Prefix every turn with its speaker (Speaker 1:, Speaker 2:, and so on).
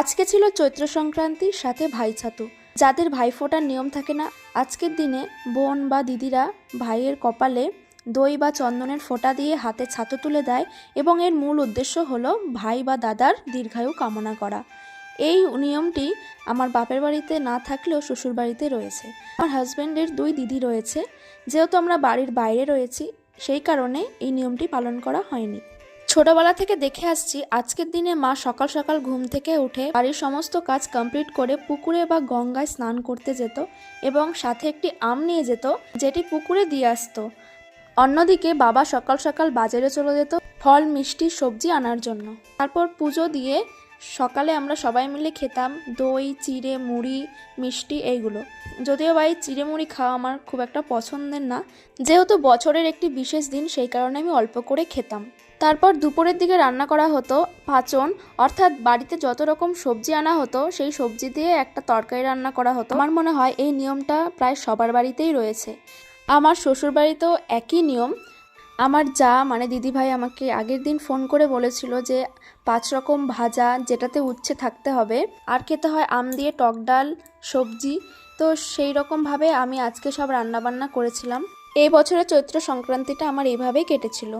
Speaker 1: আজকে ছিল চৈত্র সংক্রান্তির সাথে ভাই ছাতু। যাদের ভাইফোঁটার নিয়ম থাকে না, আজকের দিনে বোন বা দিদিরা ভাইয়ের কপালে দই বা চন্দনের ফোঁটা দিয়ে হাতে ছাতু তুলে দেয় এবং এর মূল উদ্দেশ্য হলো ভাই বা দাদার দীর্ঘায়ু কামনা করা। এই নিয়মটি আমার বাপের বাড়িতে না থাকলেও শ্বশুর বাড়িতে রয়েছে। আমার হাজব্যান্ডের 2 দিদি রয়েছে। যেহেতু আমরা বাড়ির বাইরে রয়েছি, সেই কারণে এই নিয়মটি পালন করা হয়নি। ছোটবেলা থেকে দেখে আসছি, আজকের দিনে মা সকাল সকাল ঘুম থেকে উঠে বাড়ির সমস্ত কাজ কমপ্লিট করে পুকুরে বা গঙ্গায় স্নান করতে যেত এবং সাথে একটি আম নিয়ে যেত, যেটি পুকুরে দিয়ে আসতো। অন্যদিকে বাবা সকাল সকাল বাজারে চলে যেত ফল মিষ্টি সবজি আনার জন্য। তারপর পুজো দিয়ে সকালে আমরা সবাই মিলে খেতাম দই, চিড়ে, মুড়ি, মিষ্টি এইগুলো। যদিও বা এই চিড়ে মুড়ি খাওয়া আমার খুব একটা পছন্দের না, যেহেতু বছরের একটি বিশেষ দিন, সেই কারণে আমি অল্প করে খেতাম। তারপর দুপুরের দিকে রান্না করা হতো পাঁচন, অর্থাৎ বাড়িতে যত রকম সবজি আনা হতো সেই সবজি দিয়ে একটা তরকারি রান্না করা হতো। আমার মনে হয় এই নিয়মটা প্রায় সবার বাড়িতেই রয়েছে। আমার শ্বশুর বাড়িতেও একই নিয়ম। আমার যা মানে দিদিভাই আমাকে আগের দিন ফোন করে বলেছিল যে 5 রকম ভাজা, যেটাতে উচ্ছে থাকতে হবে, আর খেতে হয় আম দিয়ে টক ডাল, সবজি। তো সেই রকমভাবে আমি আজকে সব রান্নাবান্না করেছিলাম। এই বছরের চৈত্র সংক্রান্তিটা আমার এইভাবেই কেটেছিল।